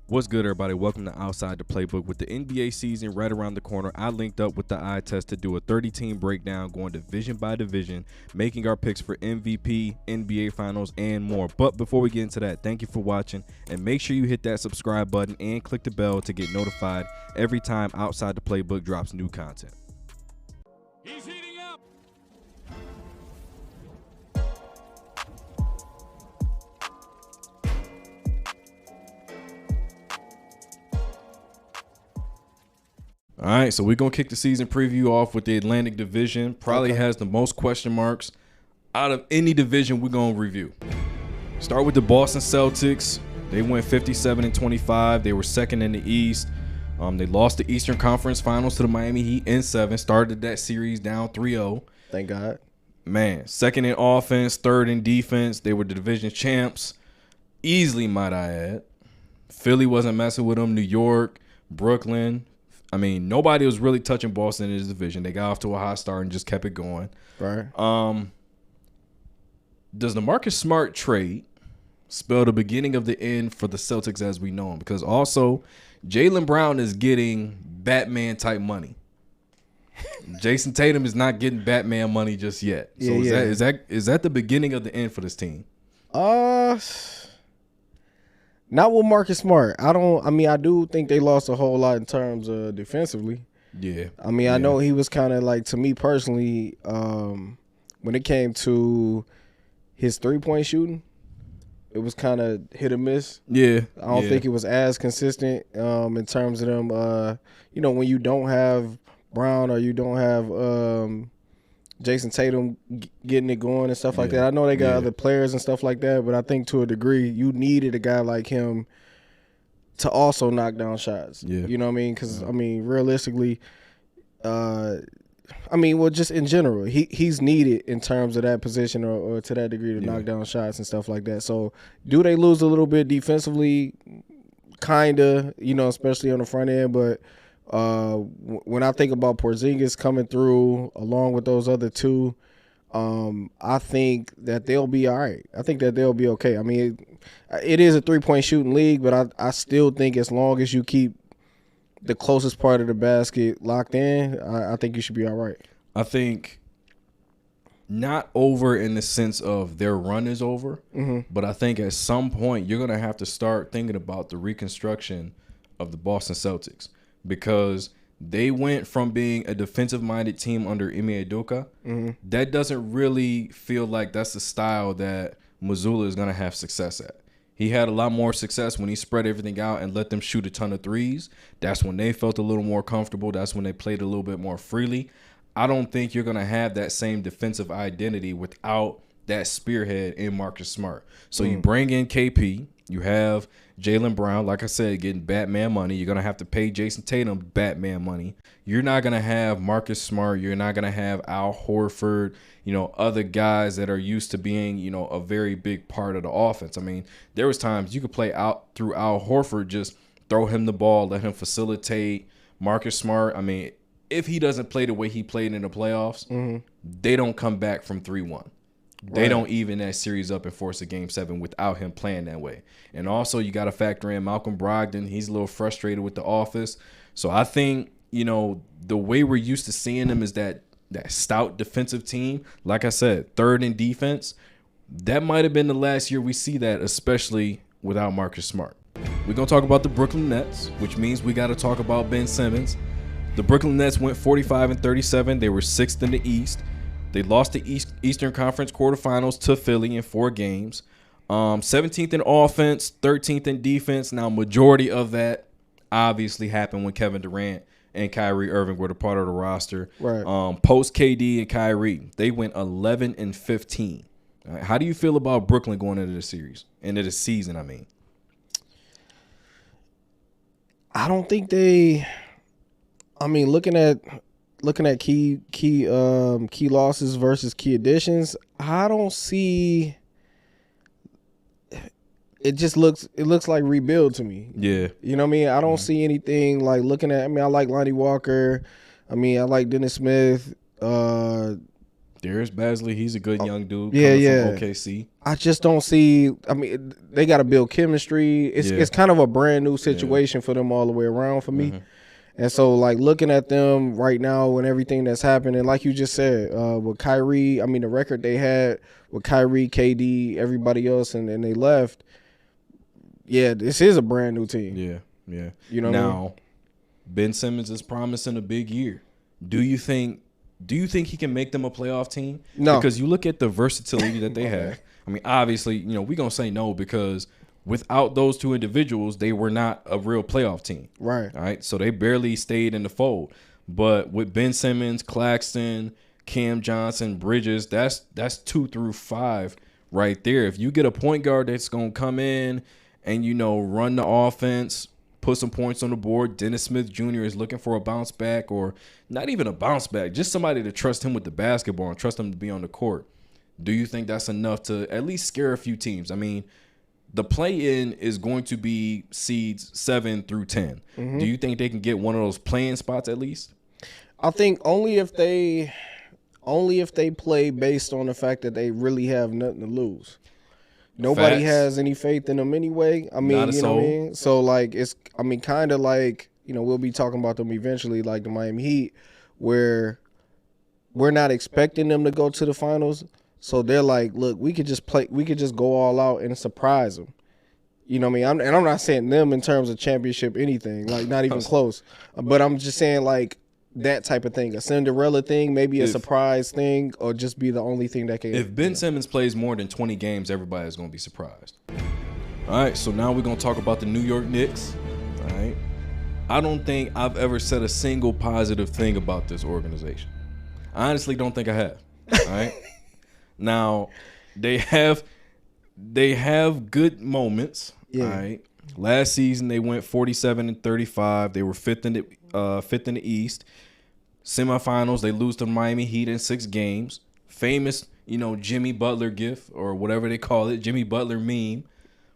What's good, everybody? Welcome to Outside the Playbook. With the NBA season right around the corner, I linked up with the eye test to do a 30-team breakdown, going division by division, making our picks for MVP, NBA Finals, and more. But before we get into that, thank you for watching, and make sure you hit that subscribe button and click the bell to get notified every time Outside the Playbook drops new content. He's heating up. All right, so we're going to kick the season preview off with the Atlantic Division. Probably has the most question marks out of any division we're going to review. Start with the Boston Celtics. They went 57-25. They were second in the East. They lost the Eastern Conference Finals to the Miami Heat in 7. Started that series down 3-0. Thank God. Man, second in offense, third in defense. They were the division champs. Easily, might I add. Philly wasn't messing with them. New York, Brooklyn. I mean, nobody was really touching Boston in this division. They got off to a hot start and just kept it going. Right. Does the Marcus Smart trade spell the beginning of the end for the Celtics as we know them? Because also, Jaylen Brown is getting Batman-type money. Jason Tatum is not getting Batman money just yet. So is that the beginning of the end for this team? Not with Marcus Smart. I do think they lost a whole lot in terms of defensively. Yeah. I mean, I know he was kind of like, to me personally, when it came to his three-point shooting, it was kind of hit or miss. Yeah. I don't think it was as consistent in terms of them, when you don't have Brown or you don't have Jason Tatum getting it going and stuff like that. I know they got other players and stuff like that, but I think to a degree you needed a guy like him to also knock down shots. Yeah. You know what I mean? Because, realistically, just in general, he's needed in terms of that position or to that degree to knock down shots and stuff like that. So do they lose a little bit defensively? Kind of, especially on the front end, but when I think about Porzingis coming through along with those other two, I think that they'll be all right. I think that they'll be okay. I mean, it is a three-point shooting league, but I still think as long as you keep the closest part of the basket locked in, I think you should be all right. I think not over in the sense of their run is over, but I think at some point you're going to have to start thinking about the reconstruction of the Boston Celtics. Because they went from being a defensive-minded team under Ime Udoka. That doesn't really feel like that's the style that Mazzulla is going to have success at. He had a lot more success when he spread everything out and let them shoot a ton of threes. That's when they felt a little more comfortable. That's when they played a little bit more freely. I don't think you're going to have that same defensive identity without that spearhead in Marcus Smart. So you bring in KP. You have Jaylen Brown, like I said, getting Batman money. You're going to have to pay Jason Tatum Batman money. You're not going to have Marcus Smart. You're not going to have Al Horford, other guys that are used to being, a very big part of the offense. I mean, there was times you could play out through Al Horford, just throw him the ball, let him facilitate. Marcus Smart, I mean, if he doesn't play the way he played in the playoffs, they don't come back from 3-1. They don't even that series up and force a Game 7 without him playing that way. And also, you got to factor in Malcolm Brogdon. He's a little frustrated with the office. So I think, the way we're used to seeing them is that stout defensive team. Like I said, third in defense. That might have been the last year we see that, especially without Marcus Smart. We're going to talk about the Brooklyn Nets, which means we got to talk about Ben Simmons. The Brooklyn Nets went 45-37. They were 6th in the East. They lost the Eastern Conference quarterfinals to Philly in 4 games. 17th in offense, 13th in defense. Now, majority of that obviously happened when Kevin Durant and Kyrie Irving were the part of the roster. Right. Post KD and Kyrie, they went 11-15. Right, how do you feel about Brooklyn going into the series, into the season? I mean, I don't think they. I mean, looking at key losses versus key additions, I don't see. It looks like rebuild to me. Yeah. You know what I mean? I don't see anything like looking at. I mean, I like Lonnie Walker. I mean, I like Dennis Smith. Darius Bazley, he's a good young dude. Yeah, coming yeah. From OKC. I just don't see. I mean, they got to build chemistry. It's kind of a brand new situation for them all the way around for me. And so, like, looking at them right now and everything that's happening, like you just said, with Kyrie, I mean, the record they had with Kyrie, KD, everybody else, and they left. Yeah, this is a brand new team. Yeah, yeah. You know now, what I mean? Ben Simmons is promising a big year. Do you think he can make them a playoff team? No. Because you look at the versatility that they have. I mean, obviously, you know, we're going to say no because without those two individuals, they were not a real playoff team. Right. All right. So they barely stayed in the fold. But with Ben Simmons, Claxton, Cam Johnson, Bridges, that's 2 through 5 right there. If you get a point guard that's going to come in and, you know, run the offense, put some points on the board, Dennis Smith Jr. is looking for a bounce back, or not even a bounce back, just somebody to trust him with the basketball and trust him to be on the court. Do you think that's enough to at least scare a few teams? I mean, the play-in is going to be seeds 7 through 10. Do you think they can get one of those play-in spots at least? I think only if they play based on the fact that they really have nothing to lose. Nobody has any faith in them anyway. I mean, you know what I mean? So, like, it's, I mean, kind of like, you know, we'll be talking about them eventually, like the Miami Heat, where we're not expecting them to go to the finals. So they're like, look, we could just go all out and surprise them. You know what I mean? I'm not saying them in terms of championship anything, like not even close. But I'm just saying, like, that type of thing, a Cinderella thing, maybe a surprise thing, or just be the only thing that can. If Ben Simmons plays more than 20 games, everybody's going to be surprised. All right, so now we're going to talk about the New York Knicks. All right. I don't think I've ever said a single positive thing about this organization. I honestly don't think I have. All right. Now, they have good moments. Yeah. All right. Last season they went 47-35. They were fifth in the East. Semifinals, they lose to Miami Heat in 6 games. Famous, you know, Jimmy Butler gif or whatever they call it, Jimmy Butler meme,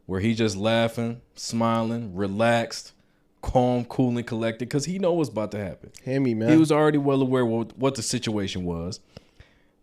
where he just laughing, smiling, relaxed, calm, cool, and collected because he knows what's about to happen. Hammy, man. He was already well aware what the situation was.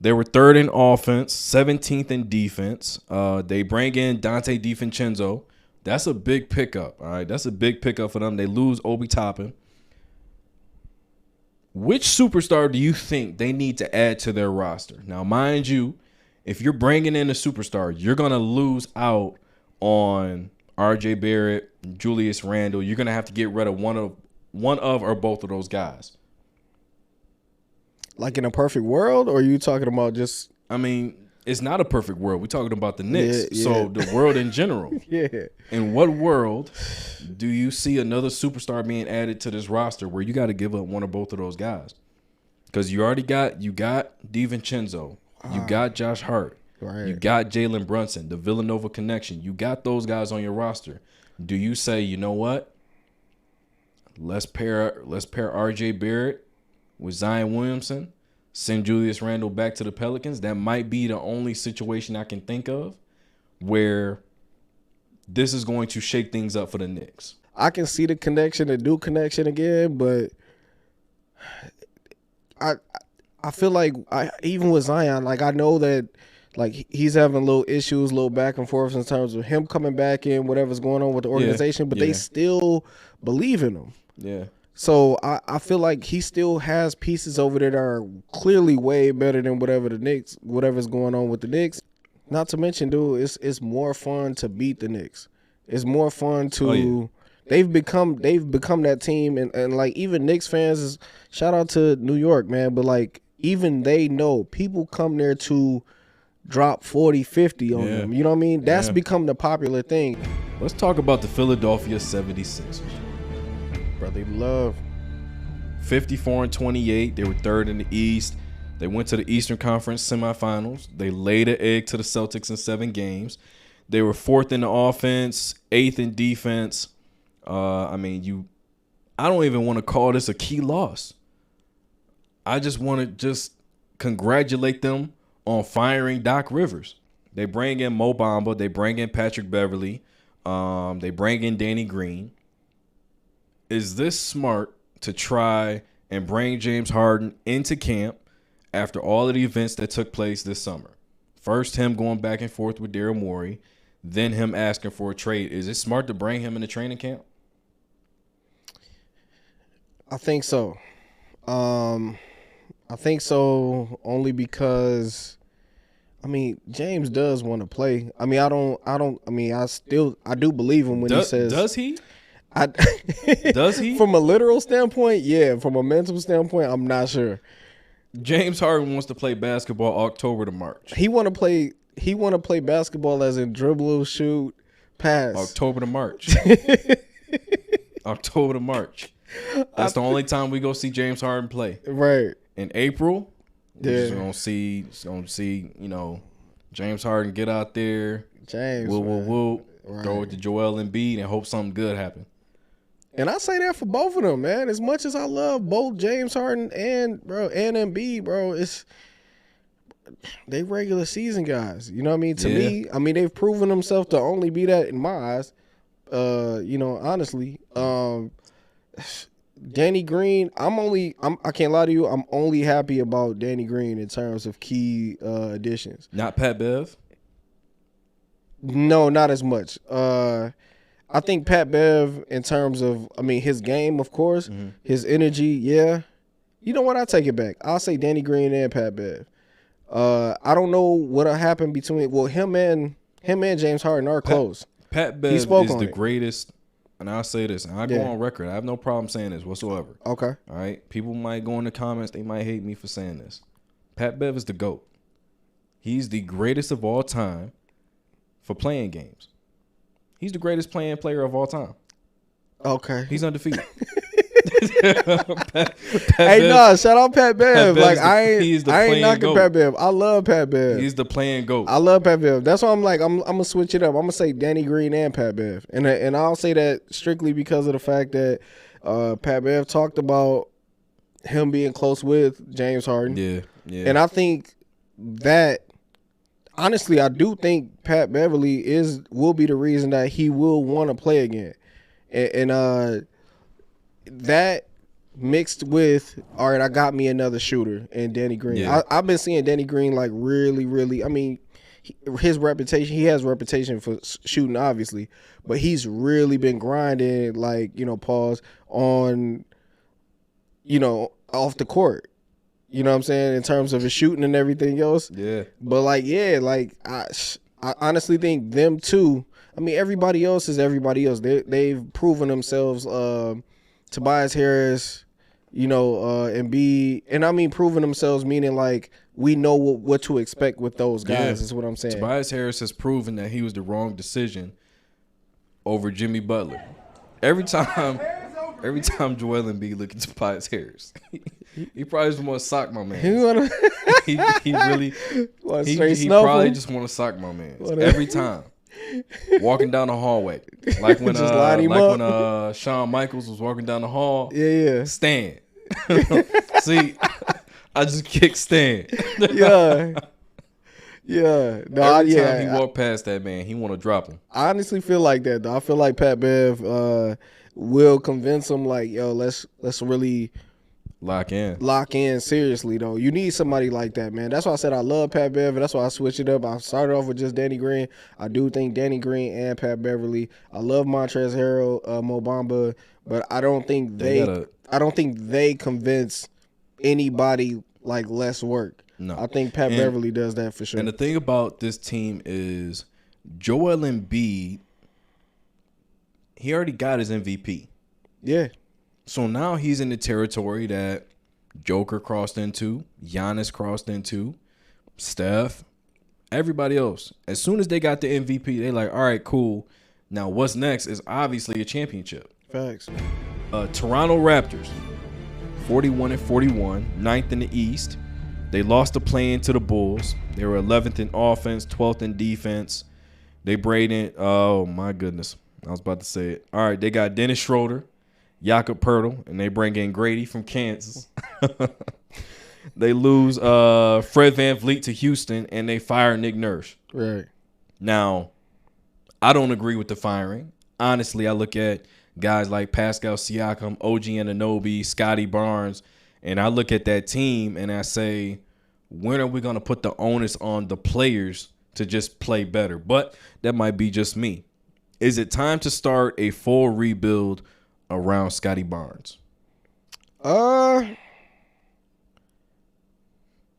They were 3rd in offense, 17th in defense. They bring in Dante DiVincenzo. That's a big pickup, all right? That's a big pickup for them. They lose Obi Toppin. Which superstar do you think they need to add to their roster? Now, mind you, if you're bringing in a superstar, you're going to lose out on RJ Barrett, Julius Randle. You're going to have to get rid of one of or both of those guys. Like in a perfect world, or are you talking about just... I mean, it's not a perfect world. We're talking about the Knicks. Yeah. So the world in general. Yeah. In what world do you see another superstar being added to this roster where you got to give up one or both of those guys? Because you got DiVincenzo, you got Josh Hart, right. You got Jalen Brunson, the Villanova connection. You got those guys on your roster. Do you say, you know what? Let's pair RJ Barrett with Zion Williamson, send Julius Randle back to the Pelicans? That might be the only situation I can think of where this is going to shake things up for the Knicks. I can see the connection, the Duke connection again, but I feel like even with Zion, like I know that like he's having little issues, little back and forth in terms of him coming back in, whatever's going on with the organization, but they still believe in him. Yeah. So I feel like he still has pieces over there that are clearly way better than whatever's going on with the Knicks. Not to mention, dude, it's more fun to beat the Knicks. It's more fun to they've become that team, and like even Knicks fans, shout out to New York, man, but like even they know people come there to drop 40, 50 on them. You know what I mean? That's become the popular thing. Let's talk about the Philadelphia 76ers. Brotherly love. 54-28. They were 3rd in the East. They went to the Eastern Conference semifinals. They laid an egg to the Celtics in 7 games. They were 4th in the offense, 8th in defense. I don't even want to call this a key loss. I just want to congratulate them on firing Doc Rivers. They bring in Mo Bamba. They bring in Patrick Beverley. They bring in Danny Green. Is this smart to try and bring James Harden into camp after all of the events that took place this summer. First, him going back and forth with Daryl Morey, then him asking for a trade. Is it smart to bring him into training camp? I think so. I think so only because, I mean, James does want to play. I mean, I do believe him when he says. Does he? Does he? From a literal standpoint, yeah. From a mental standpoint, I'm not sure. James Harden wants to play basketball October to March. He want to play basketball as in dribble, shoot, pass. October to March. October to March. That's the only time we go see James Harden play. Right. In April, yeah. We're just gonna see, James Harden get out there. James. Whoop. Right. Throw it to Joel Embiid and hope something good happens. And I say that for both of them, man. As much as I love both James Harden and Embiid, bro, they regular season guys. You know what I mean? To me, I mean, they've proven themselves to only be that in my eyes. Honestly. Danny Green, I can't lie to you, I'm only happy about Danny Green in terms of key additions. Not Pat Bev? No, not as much. I think Pat Bev, in terms of, I mean, his game, of course, his energy, yeah. You know what? I take it back. I'll say Danny Green and Pat Bev. I don't know what'll happen between. Well, him and James Harden are close. Pat Bev is the greatest, and I'll say this, and I go on record. I have no problem saying this whatsoever. Okay. All right. People might go in the comments. They might hate me for saying this. Pat Bev is the GOAT. He's the greatest of all time for playing games. He's the greatest playing player of all time. Okay. He's undefeated. Shout out Pat Bev. Like I ain't knocking Pat Bev. I love Pat Bev. He's the playing GOAT. I love Pat Bev. That's why I'm like, I'm gonna switch it up. I'm gonna say Danny Green and Pat Bev, and I'll say that strictly because of the fact that Pat Bev talked about him being close with James Harden. Yeah. And I think that. Honestly, I do think Pat Beverly will be the reason that he will want to play again, and that mixed with, all right, I got me another shooter in Danny Green. Yeah. I've been seeing Danny Green like really. I mean, his reputation. He has reputation for shooting, obviously, but he's really been grinding, like pause on, off the court. You know what I'm saying? In terms of his shooting and everything else. Yeah. But I honestly think them two. I mean, everybody else is everybody else. They've proven themselves. Tobias Harris, Embiid, and I mean proven themselves, meaning like we know what to expect with those guys. Is what I'm saying. Tobias Harris has proven that he was the wrong decision over Jimmy Butler. Every time Joel Embiid look at Tobias Harris, he probably just want to sock my man. He probably just want to sock my man every time. Walking down the hallway, like when Shawn Michaels was walking down the hall. Yeah. Stand. See, I just kick stand. Yeah. No, Every time he walk past that man, he want to drop him. I honestly feel like that, though. I feel like Pat Bev will convince him, like, yo, let's really lock in seriously, though. You need somebody like that, man. That's why I said I love Pat Bev, and that's why I switched it up. I started off with just Danny Green. I do think Danny Green and Pat Beverly. I love Montrezl Harrell, Mo Bamba, but I don't think they convince anybody like less work. No. I think Pat Beverly does that for sure. And the thing about this team is Joel Embiid, he already got his MVP. Yeah. So now he's in the territory that Joker crossed into, Giannis crossed into, Steph, everybody else. As soon as they got the MVP, they're like, all right, cool. Now what's next is obviously a championship. Facts. Toronto Raptors, 41-41, 9th in the East. They lost the play-in to the Bulls. They were 11th in offense, 12th in defense. They braided, oh my goodness. I was about to say it. All right, they got Dennis Schroeder, Jakob Poeltl, and they bring in Grady from Kansas. They lose Fred VanVleet to Houston, and they fire Nick Nurse. Right. Now, I don't agree with the firing. Honestly, I look at guys like Pascal Siakam, OG Anunoby, Scotty Barnes, and I look at that team and I say, when are we going to put the onus on the players to just play better? But that might be just me. Is it time to start a full rebuild around Scotty Barnes?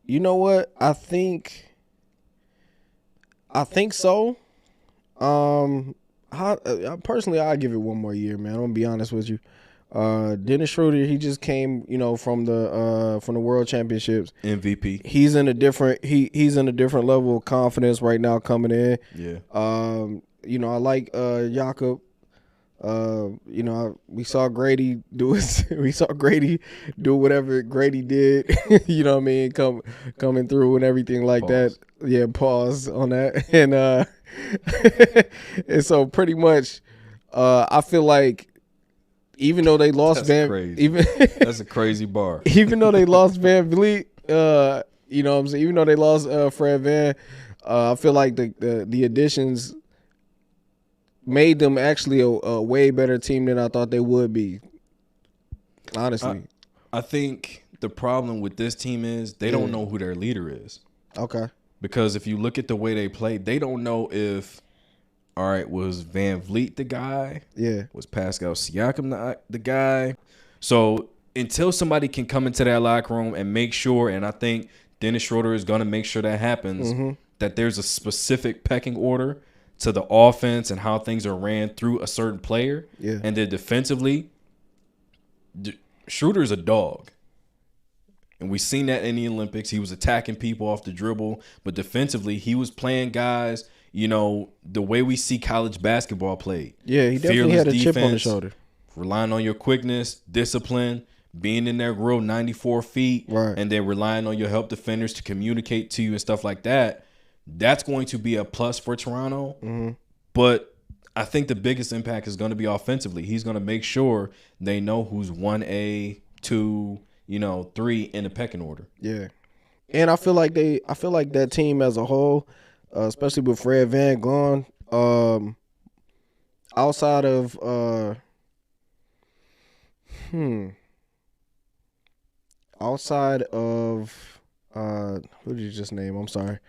You know what? I think so. Personally, I'll give it one more year, man. I'm gonna be honest with you. Dennis Schroeder, he just came, from the World Championships. MVP. He's in a different level of confidence right now coming in. Yeah. I like Jakob. We saw Grady do whatever Grady did. You know what I mean? Coming through and everything like that. Yeah, pause on that. And and so pretty much, I feel like even though they lost that's a crazy bar. Even though they lost Van Vliet, you know what I'm saying? Even though they lost Fred Van, I feel like the additions made them actually a way better team than I thought they would be. Honestly. I think the problem with this team is they don't know who their leader is. Okay. Because if you look at the way they play, they don't know if, all right, was Van Vliet the guy? Yeah. Was Pascal Siakam the guy? So until somebody can come into that locker room and make sure, and I think Dennis Schroeder is going to make sure that happens, that there's a specific pecking order to the offense and how things are ran through a certain player. Yeah. And then defensively, Schroeder's a dog. And we've seen that in the Olympics. He was attacking people off the dribble. But defensively, he was playing guys, the way we see college basketball played. Yeah, he definitely had a chip on the shoulder. Relying on your quickness, discipline, being in their grill 94 feet, right, and then relying on your help defenders to communicate to you and stuff like that. That's going to be a plus for Toronto. But I think the biggest impact is going to be offensively. He's going to make sure they know who's 1A, 2, 3 in the pecking order. Yeah. And I feel like that team as a whole, especially with Fred Van gone, outside of who did you just name? I'm sorry.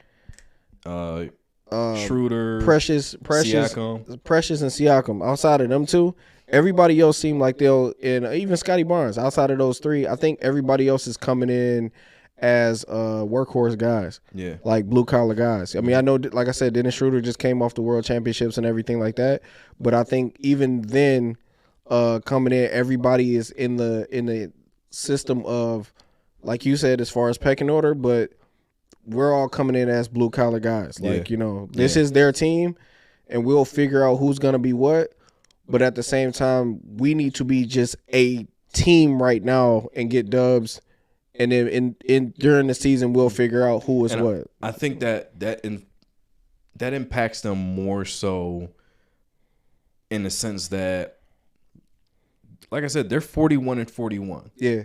Schroeder, Precious, Siakam. Precious, and Siakam. Outside of them two, everybody else seemed like and even Scotty Barnes. Outside of those three, I think everybody else is coming in as workhorse guys. Yeah, like blue collar guys. I mean, I know, like I said, Dennis Schroeder just came off the World Championships and everything like that. But I think even then, coming in, everybody is in the system of, like you said, as far as pecking order, but we're all coming in as blue collar guys. Like, this is their team, and we'll figure out who's gonna be what. But at the same time, we need to be just a team right now and get dubs. And then during the season, we'll figure out who is what. I think that impacts them more so in the sense that, like I said, they're 41-41. Yeah.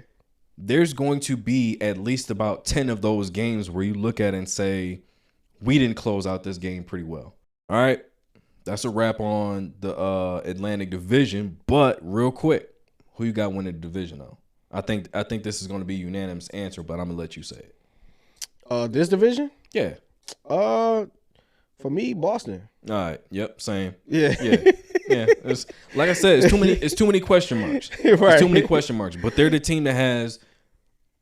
There's going to be at least about 10 of those games where you look at it and say, we didn't close out this game pretty well. All right. That's a wrap on the Atlantic Division. But real quick, who you got winning the division though? I think this is going to be a unanimous answer, but I'm gonna let you say it. This division? Yeah. For me, Boston. All right. Yep. Same. Yeah. Yeah. Yeah. Like I said, it's too many question marks. Right. It's too many question marks. But they're the team that has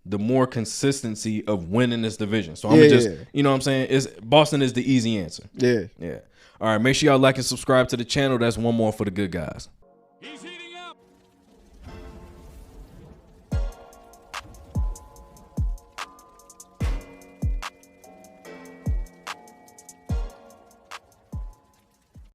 the more consistency of winning this division. So I'm gonna just, you know what I'm saying? Boston is the easy answer. Yeah. Yeah. All right. Make sure y'all like and subscribe to the channel. That's one more for the good guys. He's